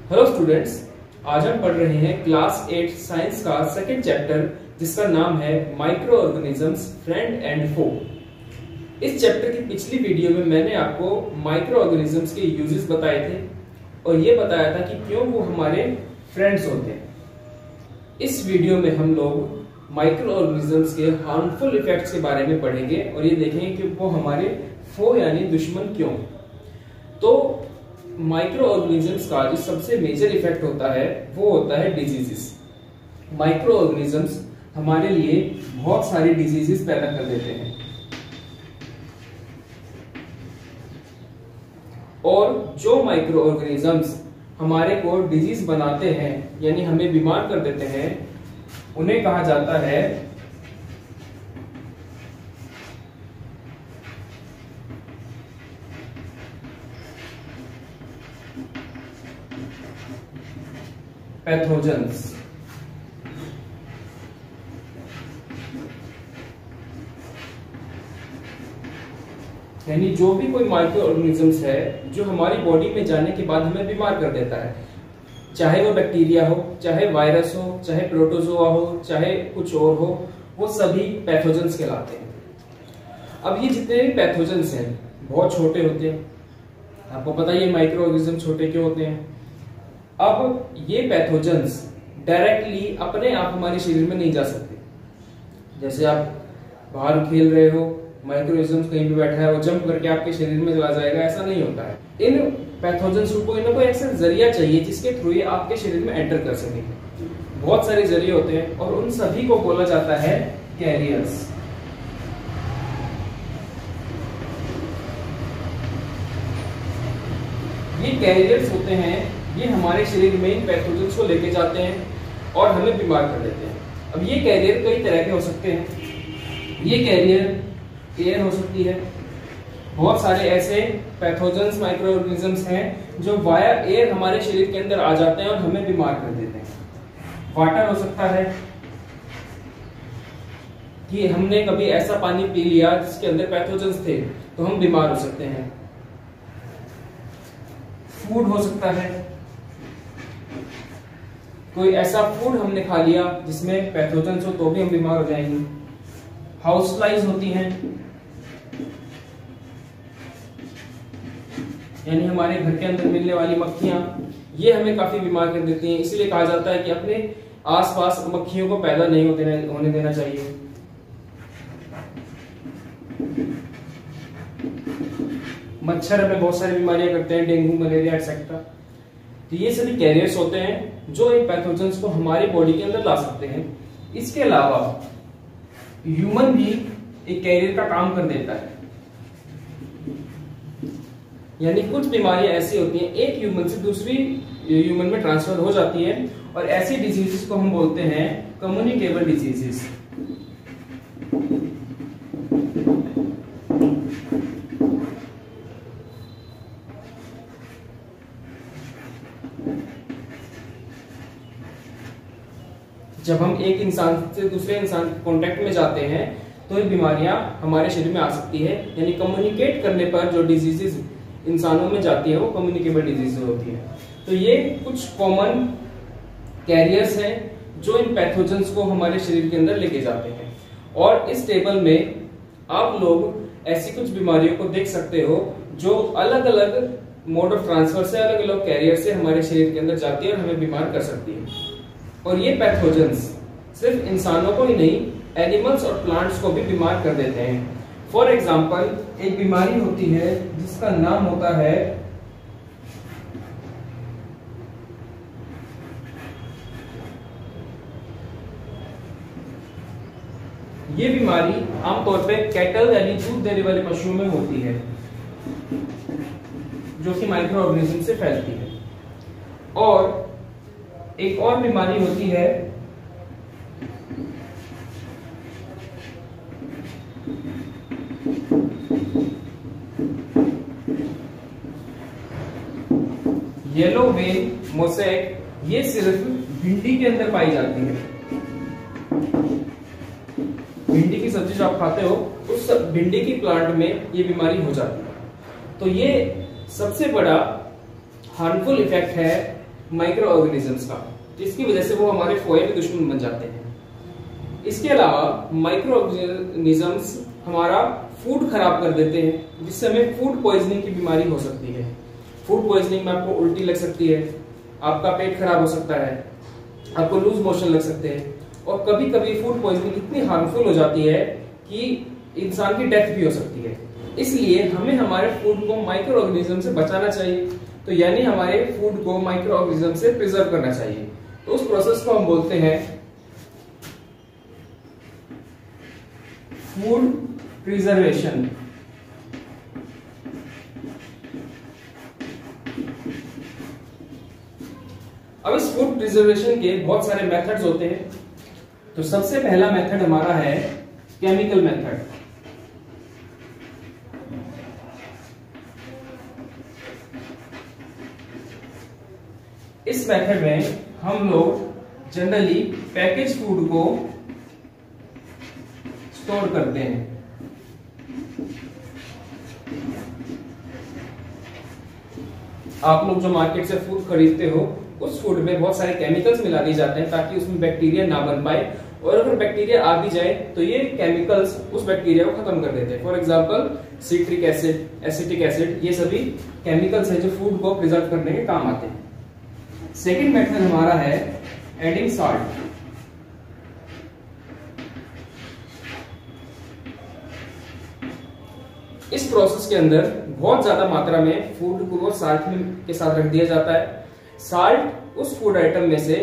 Hello students, आज हम पढ़ रहे हैं क्लास 8 साइंस का सेकंड चैप्टर जिसका नाम है माइक्रो ऑर्गेनिजम्स फ्रेंड एंड फो। इस चैप्टर की पिछली वीडियो में मैंने आपको माइक्रो ऑर्गेनिजम्स के यूजेस बताए थे और ये बताया था कि क्यों वो हमारे फ्रेंड्स होते हैं। इस वीडियो में हम लोग माइक्रो ऑर्गेनिजम्स के हार्मफुल इफेक्ट्स के बारे में पढ़ेंगे और ये देखेंगे कि वो हमारे फो यानी दुश्मन क्यों। तो माइक्रो ऑर्गेनिजम्स का जो सबसे मेजर इफेक्ट होता है वो होता है डिजीजेस। माइक्रो ऑर्गेनिजम्स हमारे लिए बहुत सारी डिजीजेस पैदा कर देते हैं और जो माइक्रो ऑर्गेनिजम्स हमारे को डिजीज बनाते हैं यानी हमें बीमार कर देते हैं उन्हें कहा जाता है पैथोजेंस। यानी जो भी कोई माइक्रो ऑर्गेनिजम्स है जो हमारी बॉडी में जाने के बाद हमें बीमार कर देता है, चाहे वो बैक्टीरिया हो, चाहे वायरस हो, चाहे प्रोटोजोआ हो, चाहे कुछ और हो, वो सभी पैथोजेंस कहलाते हैं। अब ये जितने भी पैथोजेंस हैं बहुत छोटे होते हैं, आपको पता ही है माइक्रो ऑर्गेनिज्म छोटे क्यों होते हैं। अब ये पैथोजेंस डायरेक्टली अपने आप हमारे शरीर में नहीं जा सकते। जैसे आप बाहर खेल रहे हो, माइक्रो ऑर्गेनिज्म कहीं पे बैठा है, वो जंप करके आपके शरीर में चला जाएगा, ऐसा नहीं होता है। इन पैथोजेंस को कोई ना कोई ऐसा जरिया चाहिए जिसके थ्रू ये आपके शरीर में एंटर कर सके। बहुत सारे जरिए होते हैं और उन सभी को बोला जाता है कैरियर्स। ये कैरियर्स होते हैं, ये हमारे शरीर में इन पैथोजेंस को लेके जाते हैं और हमें बीमार कर देते हैं। अब ये कैरियर कई तरह के हो सकते हैं। ये कैरियर एयर हो सकती है। बहुत सारे ऐसे पैथोजेंस माइक्रो ऑर्गेनिजम्स हैं जो वाया एयर हमारे शरीर के अंदर आ जाते हैं और हमें बीमार कर देते हैं। वाटर हो सकता है कि हमने कभी ऐसा पानी पी लिया जिसके अंदर पैथोजेंस थे तो हम बीमार हो सकते हैं। फूड हो सकता है, कोई ऐसा फूड हमने खा लिया जिसमें पैथोजेंस हो तो भी हम बीमार हो जाएंगे। हाउस फ्लाइज होती हैं, यानी हमारे घर के अंदर मिलने वाली मक्खियां, ये हमें काफी बीमार कर देती हैं। इसलिए कहा जाता है कि अपने आसपास मक्खियों को पैदा नहीं होने देना चाहिए। मच्छर हमें बहुत सारी बीमारियां करते हैं, डेंगू, मलेरिया एक्सेट्रा। तो ये सभी कैरियर्स होते हैं जो इन पैथोजेंस को हमारी बॉडी के अंदर ला सकते हैं। इसके अलावा ह्यूमन भी एक कैरियर का काम कर देता है। यानी कुछ बीमारियां ऐसी होती हैं एक ह्यूमन से दूसरी ह्यूमन में ट्रांसफर हो जाती है और ऐसी डिजीजेस को हम बोलते हैं कम्युनिकेबल डिजीजेस। जब हम एक इंसान से दूसरे इंसान के कांटेक्ट में जाते हैं तो ये बीमारियां हमारे शरीर में आ सकती है। यानी कम्युनिकेट करने पर जो डिजीजेस इंसानों में जाती है वो कम्युनिकेबल डिजीज होती है। तो ये कुछ कॉमन कैरियर्स हैं जो इन पैथोजेंस को हमारे शरीर के अंदर लेके जाते हैं। और इस टेबल में आप लोग ऐसी कुछ बीमारियों को देख सकते हो जो अलग अलग मोड ऑफ ट्रांसफर से, अलग अलग कैरियर से हमारे शरीर के अंदर जाती है और हमें बीमार कर सकती है। और ये पैथोजेंस सिर्फ इंसानों को ही नहीं, एनिमल्स और प्लांट्स को भी बीमार कर देते हैं। फॉर एग्जाम्पल एक बीमारी होती है जिसका नाम होता है ये बीमारी आमतौर पे कैटल यानी दूध देने वाले पशुओं में होती है जो कि माइक्रो ऑर्गेनिज्म से फैलती है। और एक और बीमारी होती है येलो वेन मोसैक। ये सिर्फ भिंडी के अंदर पाई जाती है। भिंडी की सब्जी जो आप खाते हो उस भिंडी की प्लांट में ये बीमारी हो जाती है। तो ये सबसे बड़ा हार्मफुल इफेक्ट है माइक्रो ऑर्गेनिजम्स का, जिसकी वजह से वो हमारे फोए के दुश्मन बन जाते हैं। इसके अलावा माइक्रो ऑर्गेनिजम्स हमारा फूड खराब कर देते हैं, जिससे हमें फूड पॉइजनिंग की बीमारी हो सकती है। फूड पॉइजनिंग में आपको उल्टी लग सकती है, आपका पेट खराब हो सकता है, आपको लूज मोशन लग सकते हैं, और कभी कभी फूड पॉइजनिंग इतनी हार्मफुल हो जाती है कि इंसान की डेथ भी हो सकती है। इसलिए हमें हमारे फूड को माइक्रो ऑर्गेनिज्म से बचाना चाहिए, तो यानी हमारे फूड को माइक्रो ऑर्गेनिज्म से प्रिजर्व करना चाहिए। तो उस प्रोसेस को हम बोलते हैं फूड प्रिजर्वेशन। अब इस फूड प्रिजर्वेशन के बहुत सारे मेथड्स होते हैं। तो सबसे पहला मेथड हमारा है केमिकल मेथड। इस मेथड में हम लोग जनरली पैकेज फूड को स्टोर करते हैं। आप लोग जो मार्केट से फूड खरीदते हो, उस फूड में बहुत सारे केमिकल्स मिला दिए जाते हैं ताकि उसमें बैक्टीरिया ना बन पाए, और अगर बैक्टीरिया आ भी जाए तो ये केमिकल्स उस बैक्टीरिया को खत्म कर देते हैं। For example citric acid, acetic acid, ये सभी केमिकल्स हैं जो फूड को प्रिजर्व करने के काम आते हैं। सेकेंड मेथड हमारा है एडिंग सॉल्ट। इस प्रोसेस के अंदर बहुत ज्यादा मात्रा में फूड को साल्ट के साथ रख दिया जाता है। साल्ट उस फूड आइटम में से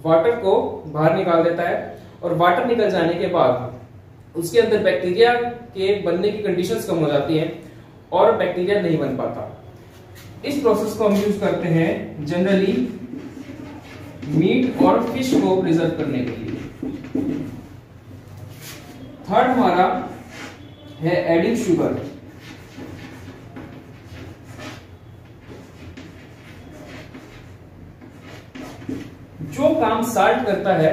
वाटर को बाहर निकाल देता है, और वाटर निकल जाने के बाद उसके अंदर बैक्टीरिया के बनने की कंडीशंस कम हो जाती हैं और बैक्टीरिया नहीं बन पाता। इस प्रोसेस को हम यूज करते हैं जनरली मीट और फिश को प्रिजर्व करने के लिए। थर्ड हमारा है एडिंग शुगर। जो काम साल्ट करता है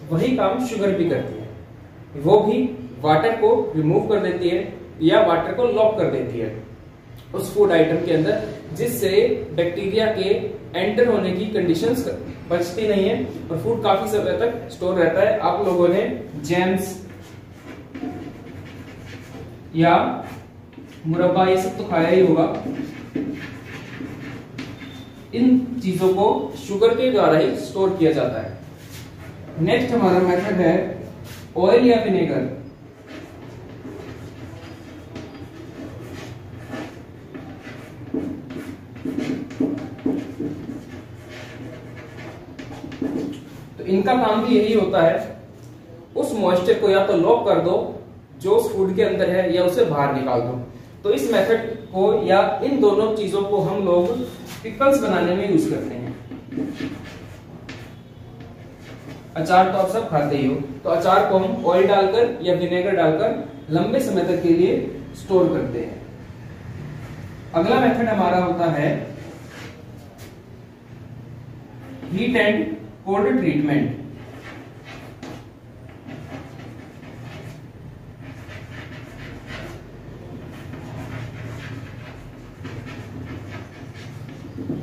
वही काम शुगर भी करती है। वो भी वाटर को रिमूव कर देती है या वाटर को लॉक कर देती है उस फूड आइटम के अंदर, जिससे बैक्टीरिया के एंटर होने की कंडीशंस बचती नहीं है और फूड काफी समय तक स्टोर रहता है। आप लोगों ने जैम्स या मुरब्बा ये सब तो खाया ही होगा। इन चीजों को शुगर के द्वारा ही स्टोर किया जाता है। नेक्स्ट हमारा मेथड है ऑयल या विनेगर। तो इनका काम भी यही होता है, उस मॉइस्चर को या तो लॉक कर दो जो उस फूड के अंदर है, या उसे बाहर निकाल दो। तो इस मेथड को या इन दोनों चीजों को हम लोग पिकल्स बनाने में यूज करते हैं। अचार तो आप सब खाते ही हो, तो अचार को हम ऑयल डालकर या विनेगर डालकर लंबे समय तक के लिए स्टोर करते हैं। अगला मेथड हमारा होता है हीट एंड कोल्ड ट्रीटमेंट।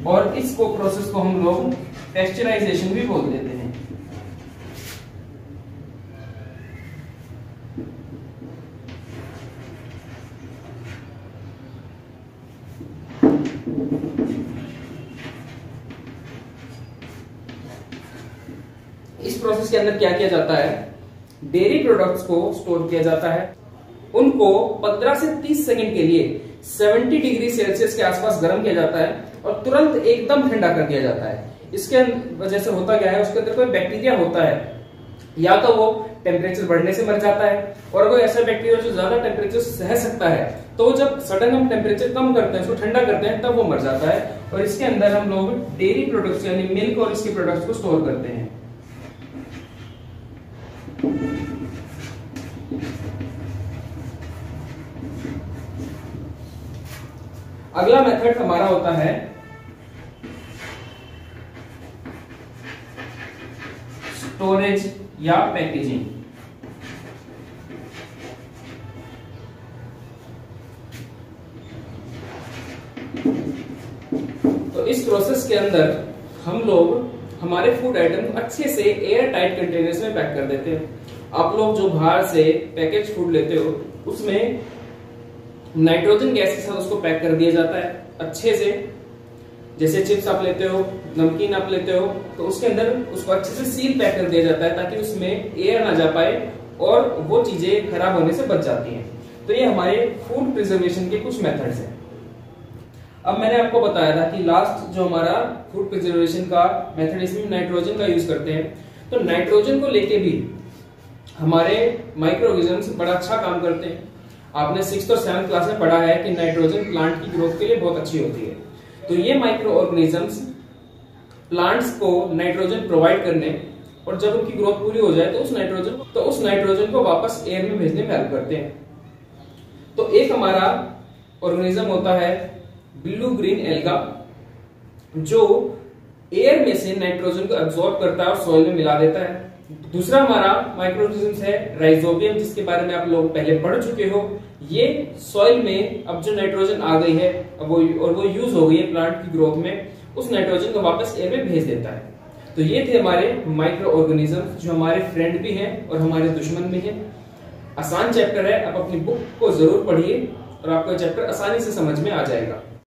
और इसको प्रोसेस को हम लोग टेक्सचराइजेशन भी बोल देते हैं। इस प्रोसेस के अंदर क्या किया जाता है, डेयरी प्रोडक्ट्स को स्टोर किया जाता है, उनको 15 से 30 सेकंड के लिए 70 डिग्री सेल्सियस के आसपास गर्म किया जाता है और तुरंत एकदम ठंडा कर दिया जाता है। इसके वजह से होता क्या है, उसके अंदर कोई बैक्टीरिया होता है, या तो वो टेम्परेचर बढ़ने से मर जाता है, और कोई ऐसा बैक्टीरिया जो ज्यादा टेम्परेचर सह सकता है, तो जब सडन हम टेम्परेचर कम करते हैं, उसको ठंडा करते हैं, तब वो मर जाता है। और इसके अंदर हम लोग डेयरी प्रोडक्ट्स यानी मिल्क और इसके प्रोडक्ट्स को स्टोर करते हैं। अगला मेथड हमारा होता है स्टोरेज या पैकेजिंग। तो इस प्रोसेस के अंदर हम लोग हमारे फूड आइटम अच्छे से एयर टाइट कंटेनर्स में पैक कर देते हैं। आप लोग जो बाहर से पैकेज फूड लेते हो उसमें नाइट्रोजन गैस के साथ उसको पैक कर दिया जाता है अच्छे से। जैसे चिप्स आप लेते हो, नमकीन आप लेते हो, तो उसके अंदर उसको अच्छे से सील पैक कर दिया जाता है ताकि उसमें एयर ना जा पाए और वो चीजें खराब होने से बच जाती हैं। तो ये हमारे फूड प्रिजर्वेशन के कुछ मेथड्स हैं। अब मैंने आपको बताया था कि लास्ट जो हमारा फूड प्रिजर्वेशन का मेथड, इसमें नाइट्रोजन का यूज करते हैं। तो नाइट्रोजन को लेके भी हमारे माइक्रो ऑर्गेनिजम्स बड़ा अच्छा काम करते हैं। आपने 6th और 7th क्लास में पढ़ा है कि नाइट्रोजन प्लांट की ग्रोथ के लिए बहुत अच्छी होती है। तो ये माइक्रो ऑर्गेनिजम्स प्लांट्स को नाइट्रोजन प्रोवाइड करने और जब उनकी ग्रोथ पूरी हो जाए तो उस नाइट्रोजन को वापस एयर में भेजने में हेल्प करते हैं। तो एक हमारा ऑर्गेनिज्म होता है ब्लू ग्रीन एल्गा, जो एयर में से नाइट्रोजन को एब्सॉर्ब करता है और सॉइल में मिला देता है। दूसरा हमारा माइक्रो ऑर्गेनिज्म है राइजोबियम, जिसके बारे में आप लोग पहले पढ़ चुके हो। ये सॉइल में अब जो नाइट्रोजन आ गई है वो यूज हो गई है प्लांट की ग्रोथ में, उस नाइट्रोजन को वापस एयर में भेज देता है। तो ये थे हमारे माइक्रो ऑर्गेनिज्म जो हमारे फ्रेंड भी हैं और हमारे दुश्मन भी हैं। आसान चैप्टर है, आप अपनी बुक को जरूर पढ़िए और आपको चैप्टर आसानी से समझ में आ जाएगा।